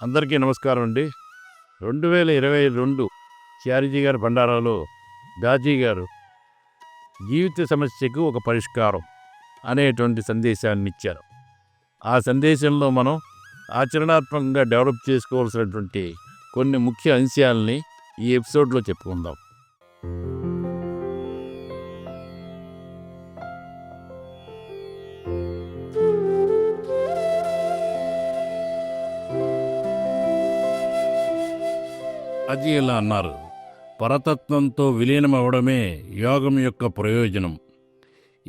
అందరికీ నమస్కారం అండి. 2022 చారిజీ గారి బండారాలో గాజీ గారు జీవిత సమస్యకు ఒక పరిష్కారం అనేటువంటి సందేశాన్ని ఇచ్చారు. ఆ సందేశంలో మనం ఆచరణాత్మకంగా డెవలప్ చేసుకోవాల్సినటువంటి కొన్ని ముఖ్య అంశాలని ఈ ఎపిసోడ్లో చెప్పుకుందాం. గాజీ ఇలా అన్నారు, పరతత్వంతో విలీనమవడమే యోగం యొక్క ప్రయోజనం.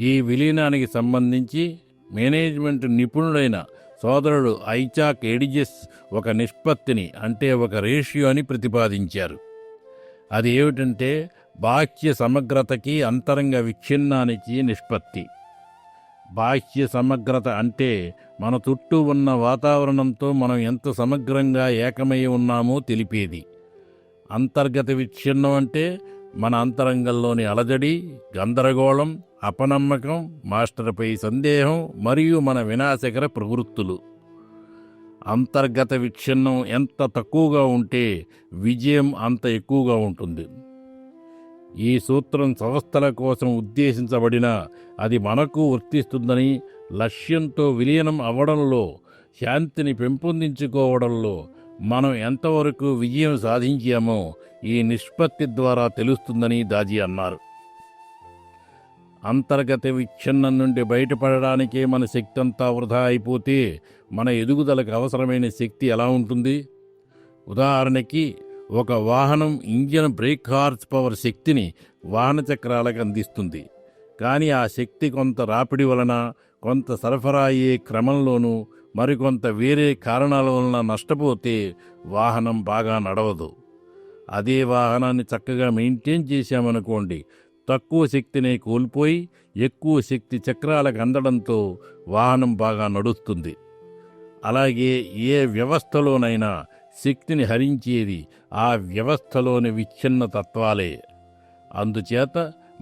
ఈ విలీనానికి సంబంధించి మేనేజ్మెంట్ నిపుణుడైన సోదరుడు ఐజాక్ ఎడిజెస్ ఒక నిష్పత్తిని, అంటే ఒక రేషియోని ప్రతిపాదించారు. అది ఏమిటంటే బాహ్య సమగ్రతకి అంతరంగ విచ్ఛిన్నానికి నిష్పత్తి. బాహ్య సమగ్రత అంటే మన చుట్టూ ఉన్న వాతావరణంతో మనం ఎంత సమగ్రంగా ఏకమై ఉన్నామో తెలిపేది. అంతర్గత విచ్ఛిన్నం అంటే మన అంతరంగంలోని అలజడి, గందరగోళం, అపనమ్మకం, మాస్టర్పై సందేహం మరియు మన వినాశకర ప్రవృత్తులు. అంతర్గత విచ్ఛిన్నం ఎంత తక్కువగా ఉంటే విజయం అంత ఎక్కువగా ఉంటుంది. ఈ సూత్రం సంస్థల కోసం ఉద్దేశించబడినా అది మనకు వర్తిస్తుందని, లక్ష్యంతో విలీనం అవ్వడంలో, శాంతిని పెంపొందించుకోవడంలో మనం ఎంతవరకు విజయం సాధించామో ఈ నిష్పత్తి ద్వారా తెలుస్తుందని గాజీ అన్నారు. అంతర్గత విచ్ఛిన్నం నుండి బయటపడడానికే మన శక్తి అంతా వృధా అయిపోతే మన ఎదుగుదలకు అవసరమైన శక్తి ఎలా ఉంటుంది? ఉదాహరణకి, ఒక వాహనం ఇంజిన్ బ్రేక్ హార్స్ పవర్ శక్తిని వాహన చక్రాలకు అందిస్తుంది. కానీ ఆ శక్తి కొంత రాపిడి వలన, కొంత సరఫరా అయ్యే క్రమంలోనూ, మరికొంత వేరే కారణాల వలన నష్టపోతే వాహనం బాగా నడవదు. అదే వాహనాన్ని చక్కగా మెయింటైన్ చేశామనుకోండి, తక్కువ శక్తినే కోల్పోయి ఎక్కువ శక్తి చక్రాలకు అందడంతో వాహనం బాగా నడుస్తుంది. అలాగే ఏ వ్యవస్థలోనైనా శక్తిని హరించేది ఆ వ్యవస్థలోని విచ్ఛిన్న తత్వాలే. అందుచేత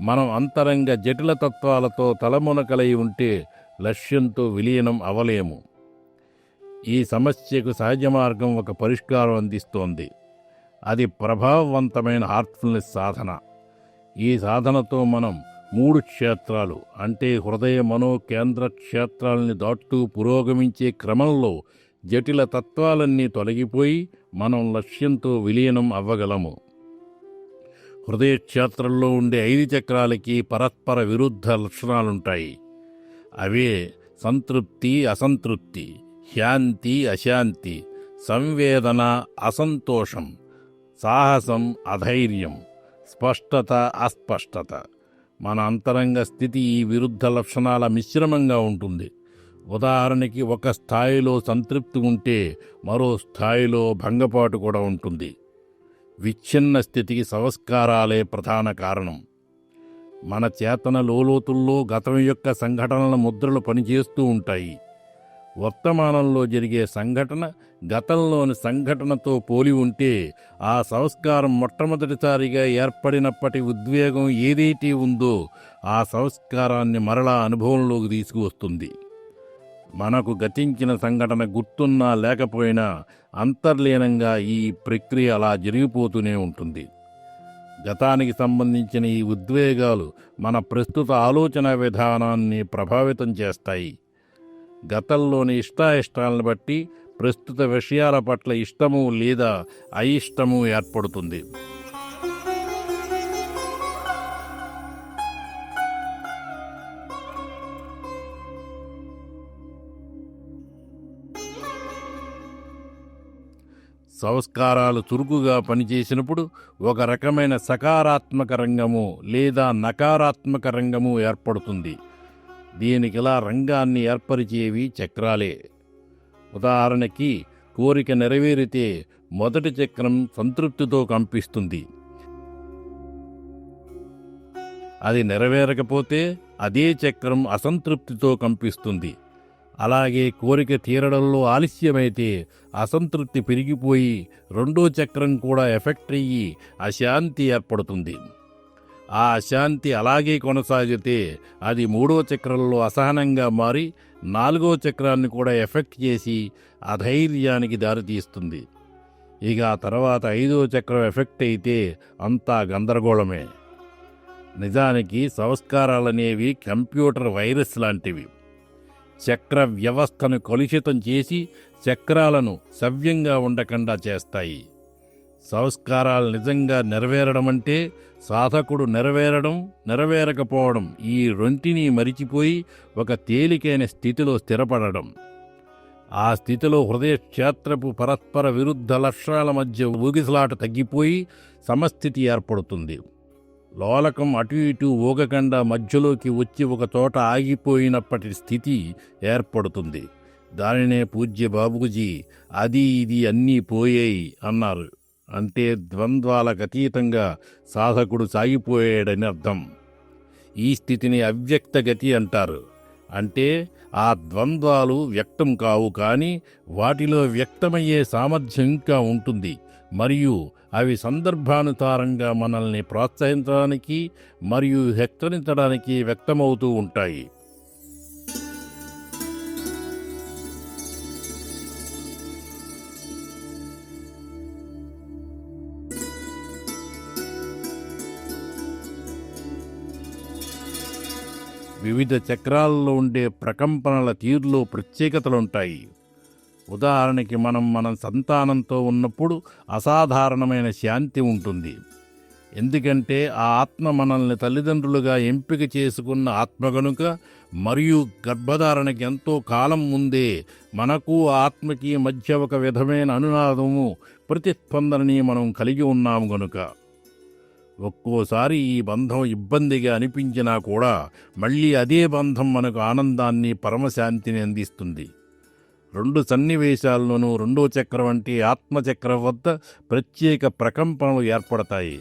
మనం అంతరంగ జటిల తత్వాలతో తలమునకలై ఉంటే లక్ష్యంతో విలీనం అవలేము. ఈ సమస్యకు సహజ మార్గం ఒక పరిష్కారం అందిస్తోంది. అది ప్రభావవంతమైన హార్ట్ఫుల్నెస్ సాధన. ఈ సాధనతో మనం 3 క్షేత్రాలు, అంటే హృదయ మనో కేంద్ర క్షేత్రాలని దాటుతూ పురోగమించే క్రమంలో జటిల తత్వాలన్నీ తొలగిపోయి మనం లక్ష్యంతో విలీనం అవ్వగలము. హృదయ క్షేత్రంలో ఉండే 5 చక్రాలకి పరస్పర విరుద్ధ లక్షణాలుంటాయి. అవే సంతృప్తి, అసంతృప్తి, శాంతి, అశాంతి, సంవేదన, అసంతోషం, సాహసం, అధైర్యం, స్పష్టత, అస్పష్టత. మన అంతరంగ స్థితి ఈ విరుద్ధ లక్షణాల మిశ్రమంగా ఉంటుంది. ఉదాహరణకి, ఒక స్థాయిలో సంతృప్తి ఉంటే మరో స్థాయిలో భంగపాటు కూడా ఉంటుంది. విచ్ఛిన్న స్థితికి సంస్కారాలే ప్రధాన కారణం. మన చేతన లోతుల్లో గతం యొక్క సంఘటనల ముద్రలు పనిచేస్తూ ఉంటాయి. వర్తమానంలో జరిగే సంఘటన గతంలోని సంఘటనతో పోలి ఉంటే ఆ సంస్కారం మొట్టమొదటిసారిగా ఏర్పడినప్పటి ఉద్వేగం ఏదైతే ఉందో ఆ సంస్కారాన్ని మరలా అనుభవంలోకి తీసుకువస్తుంది. మనకు గతించిన సంఘటన గుర్తున్నా లేకపోయినా అంతర్లీనంగా ఈ ప్రక్రియ అలా జరిగిపోతూనే ఉంటుంది. గతానికి సంబంధించిన ఈ ఉద్వేగాలు మన ప్రస్తుత ఆలోచన విధానాన్ని ప్రభావితం చేస్తాయి. గతంలోని ఇష్టాయిష్టాలను బట్టి ప్రస్తుత విషయాల పట్ల ఇష్టము లేదా అయిష్టము ఏర్పడుతుంది. సంస్కారాలు చురుకుగా పనిచేసినప్పుడు ఒక రకమైన సకారాత్మక రంగము లేదా నకారాత్మక రంగము ఏర్పడుతుంది. దీనికిలా రంగాన్ని ఏర్పరిచేవి చక్రాలే. ఉదాహరణకి, కోరిక నెరవేరితే మొదటి చక్రం సంతృప్తితో కంపిస్తుంది. అది నెరవేరకపోతే అదే చక్రం అసంతృప్తితో కంపిస్తుంది. అలాగే కోరిక తీరడంలో ఆలస్యమైతే అసంతృప్తి పెరిగిపోయి రెండో చక్రం కూడా ఎఫెక్ట్ అయ్యి అశాంతి ఏర్పడుతుంది. ఆ అశాంతి అలాగే కొనసాగితే అది మూడో చక్రంలో అసహనంగా మారి నాలుగో చక్రాన్ని కూడా ఎఫెక్ట్ చేసి అధైర్యానికి దారితీస్తుంది. ఇక ఆ తర్వాత ఐదో చక్రం ఎఫెక్ట్ అయితే అంతా గందరగోళమే. నిజానికి సంస్కారాలనేవి కంప్యూటర్ వైరస్ లాంటివి. చక్ర వ్యవస్థను కలుషితం చేసి చక్రాలను సవ్యంగా ఉండకుండా చేస్తాయి. సంస్కారాలు నిజంగా నెరవేరడం అంటే సాధకుడు నెరవేరకపోవడం, ఈ రెంటిని మరిచిపోయి ఒక తేలికైన స్థితిలో స్థిరపడడం. ఆ స్థితిలో హృదయ క్షేత్రపు పరస్పర విరుద్ధ లక్షణాల మధ్య ఊగిసలాట తగ్గిపోయి సమస్థితి ఏర్పడుతుంది. లోలకం అటు ఇటు ఊగకుండా మధ్యలోకి వచ్చి ఒక చోట ఆగిపోయినప్పటి స్థితి ఏర్పడుతుంది. దానినే పూజ్య బాబూజీ అది ఇది అన్నీ పోయాయి అన్నారు. అంటే ద్వంద్వాలకు అతీతంగా సాధకుడు సాగిపోయాడని అర్థం. ఈ స్థితిని అవ్యక్త గతి అంటారు. అంటే ఆ ద్వంద్వాలు వ్యక్తం కావు, కానీ వాటిలో వ్యక్తమయ్యే సామర్థ్యం ఇంకా ఉంటుంది. మరియు అవి సందర్భానుసారంగా మనల్ని ప్రోత్సహించడానికి మరియు హెచ్చరించడానికి వ్యక్తమవుతూ ఉంటాయి. వివిధ చక్రాల్లో ఉండే ప్రకంపనల తీరులో ప్రత్యేకతలుంటాయి. ఉదాహరణకి మన సంతానంతో ఉన్నప్పుడు అసాధారణమైన శాంతి ఉంటుంది. ఎందుకంటే ఆ ఆత్మ మనల్ని తల్లిదండ్రులుగా ఎంపిక చేసుకున్న ఆత్మ గనుక, మరియు గర్భధారణకి ఎంతో కాలం ముందే మనకు ఆత్మకి మధ్య ఒక విధమైన అనునాదము, ప్రతిస్పందనని మనం కలిగి ఉన్నాము గనుక. ఒక్కోసారి ఈ బంధం ఇబ్బందిగా అనిపించినా కూడా మళ్ళీ అదే బంధం మనకు ఆనందాన్ని, పరమశాంతిని అందిస్తుంది. రెండు సన్నివేశాల్లోనూ రెండో చక్రం అంటే ఆత్మచక్రం వద్ద ప్రత్యేక ప్రకంపనలు ఏర్పడతాయి.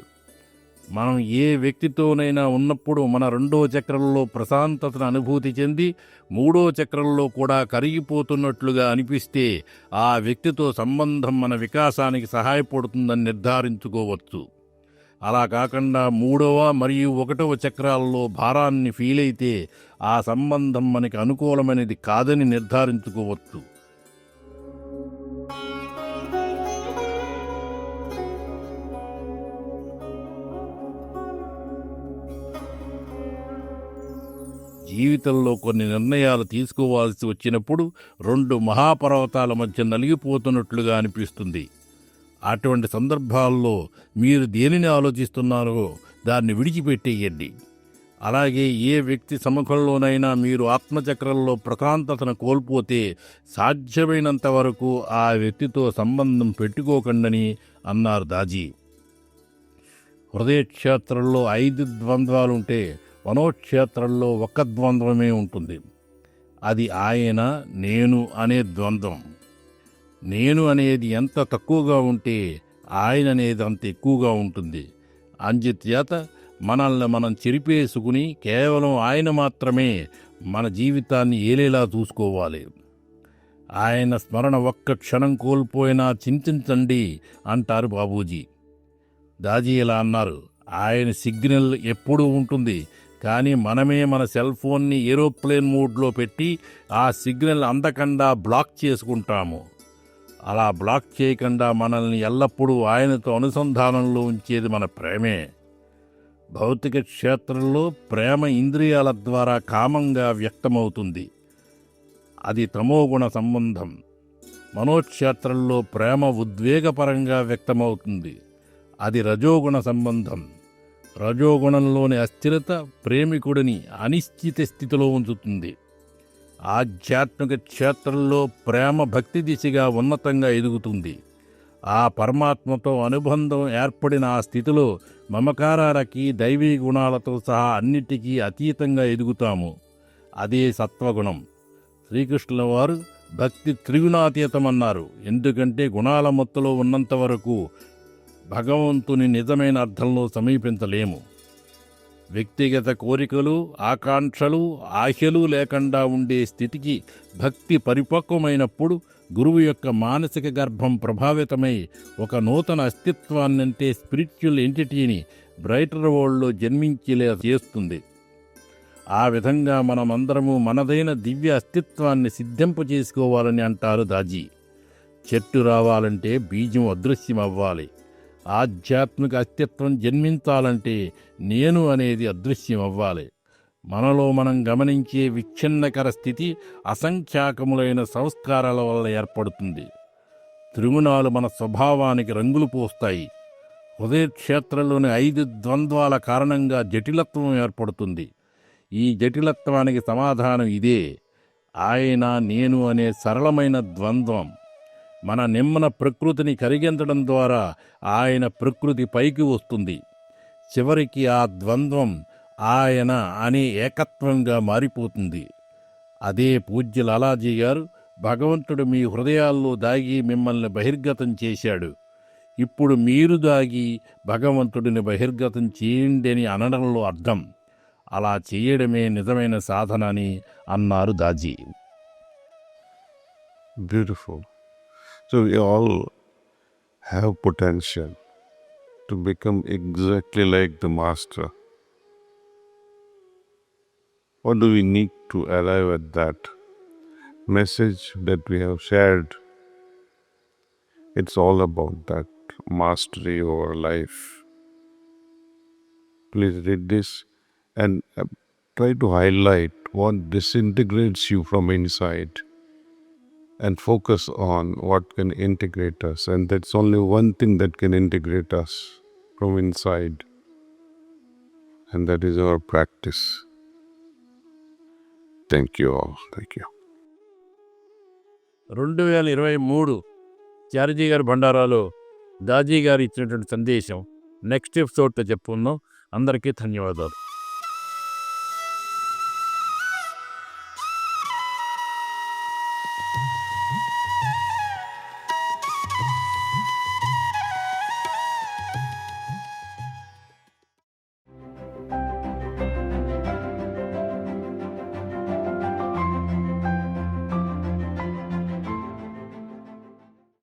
మనం ఏ వ్యక్తితోనైనా ఉన్నప్పుడు మన రెండో చక్రంలో ప్రశాంతతను అనుభూతి చెంది మూడో చక్రంలో కూడా కరిగిపోతున్నట్లుగా అనిపిస్తే ఆ వ్యక్తితో సంబంధం మన వికాసానికి సహాయపడుతుందని నిర్ధారించుకోవచ్చు. అలా కాకుండా మూడవ మరియు ఒకటవ చక్రాల్లో భారాన్ని ఫీల్ అయితే ఆ సంబంధం మనకి అనుకూలమైనది కాదని నిర్ధారించుకోవచ్చు. జీవితంలో కొన్ని నిర్ణయాలు తీసుకోవాల్సి వచ్చినప్పుడు రెండు మహాపర్వతాల మధ్య నలిగిపోతున్నట్లుగా అనిపిస్తుంది. అటువంటి సందర్భాల్లో మీరు దేనిని ఆలోచిస్తున్నారో దాన్ని విడిచిపెట్టేయండి. అలాగే ఏ వ్యక్తి సముఖంలోనైనా మీరు ఆత్మచక్రంలో ప్రశాంతతను కోల్పోతే సాధ్యమైనంత వరకు ఆ వ్యక్తితో సంబంధం పెట్టుకోకండని అన్నారు దాజీ. హృదయక్షేత్రంలో 5 ద్వంద్వాలుంటే మనోక్షేత్రంలో ఒక ద్వంద్వమే ఉంటుంది. అది ఆయన, నేను అనే ద్వంద్వం. నేను అనేది ఎంత తక్కువగా ఉంటే ఆయన అనేది అంత ఎక్కువగా ఉంటుంది. అంచేత మనల్ని మనం చెరిపేసుకుని కేవలం ఆయన మాత్రమే మన జీవితాన్ని ఏలేలా చూసుకోవాలి. ఆయన స్మరణ ఒక్క క్షణం కోల్పోయినా చింతించండి అంటారు బాబూజీ. దాజీ ఇలా అన్నారు, ఆయన సిగ్నల్ ఎప్పుడూ ఉంటుంది, కానీ మనమే మన సెల్ ఫోన్ని ఏరోప్లేన్ మోడ్లో పెట్టి ఆ సిగ్నల్ అందకుండా బ్లాక్ చేసుకుంటాము. అలా బ్లాక్ చేయకుండా మనల్ని ఎల్లప్పుడూ ఆయనతో అనుసంధానంలో ఉంచేది మన ప్రేమే. భౌతిక క్షేత్రంలో ప్రేమ ఇంద్రియాల ద్వారా కామంగా వ్యక్తమవుతుంది. అది తమోగుణ సంబంధం. మనోక్షేత్రంలో ప్రేమ ఉద్వేగపరంగా వ్యక్తమవుతుంది. అది రజోగుణ సంబంధం. రజోగుణంలోని అస్థిరత ప్రేమికుడిని అనిశ్చిత స్థితిలో ఉంచుతుంది. ఆధ్యాత్మిక క్షేత్రంలో ప్రేమ భక్తి దిశగా ఉన్నతంగా ఎదుగుతుంది. ఆ పరమాత్మతో అనుబంధం ఏర్పడిన ఆ స్థితిలో మమకారాలకి, దైవీ గుణాలతో సహా అన్నిటికీ అతీతంగా ఎదుగుతాము. అదే సత్వగుణం. శ్రీకృష్ణుల వారు భక్తి త్రిగుణాతీతమన్నారు. ఎందుకంటే గుణాల మొత్తలో ఉన్నంత వరకు భగవంతుని నిజమైన అర్థంలో సమీపించలేము. వ్యక్తిగత కోరికలు, ఆకాంక్షలు, ఆశలు లేకుండా ఉండే స్థితికి భక్తి పరిపక్వమైనప్పుడు గురువు యొక్క మానసిక గర్భం ప్రభావితమై ఒక నూతన అస్తిత్వాన్నంటే స్పిరిచువల్ ఎంటిటీని బ్రైటర్ వరల్డ్లో జన్మించేలా చేస్తుంది. ఆ విధంగా మనమందరము మనదైన దివ్య అస్తిత్వాన్ని సిద్ధింప చేసుకోవాలని అంటారు దాజీ. చెట్టు రావాలంటే బీజం అదృశ్యం అవ్వాలి. ఆధ్యాత్మిక అస్తిత్వం జన్మించాలంటే నేను అనేది అదృశ్యం అవ్వాలి. మనలో మనం గమనించే విచ్ఛిన్నకర స్థితి అసంఖ్యాకములైన సంస్కారాల వల్ల ఏర్పడుతుంది. త్రిగుణాలు మన స్వభావానికి రంగులు పూస్తాయి. హృదయక్షేత్రంలోని 5 ద్వంద్వాల కారణంగా జటిలత్వం ఏర్పడుతుంది. ఈ జటిలత్వానికి సమాధానం ఇదే, ఆయన నేను అనే సరళమైన ద్వంద్వం. మన నిమ్మన ప్రకృతిని కరిగించడం ద్వారా ఆయన ప్రకృతి పైకి వస్తుంది. చివరికి ఆ ద్వంద్వం ఆయన అనే ఏకత్వంగా మారిపోతుంది. అదే పూజ్య లాలాజీ గారు భగవంతుడు మీ హృదయాల్లో దాగి మిమ్మల్ని బహిర్గతం చేశాడు, ఇప్పుడు మీరు దాగి భగవంతుడిని బహిర్గతం చేయండి అని అనడంలో అర్థం. అలా చేయడమే నిజమైన సాధన అని అన్నారు Daaji. Beautiful. So we all have potential to become exactly like the Master. What do we need to arrive at that message that we have shared? It's all about that mastery over life. Please read this and try to highlight what disintegrates you from inside and focus on what can integrate us. And that's only one thing that can integrate us from inside, and that is our practice. Thank you all. Thank you. 2023 charge గారి బండారాలో దాజీ గారు ఇచ్చినటువంటి సందేశం next ఎపిసోడ్తో చెప్పుకుందాం. అందరికీ ధన్యవాదాలు.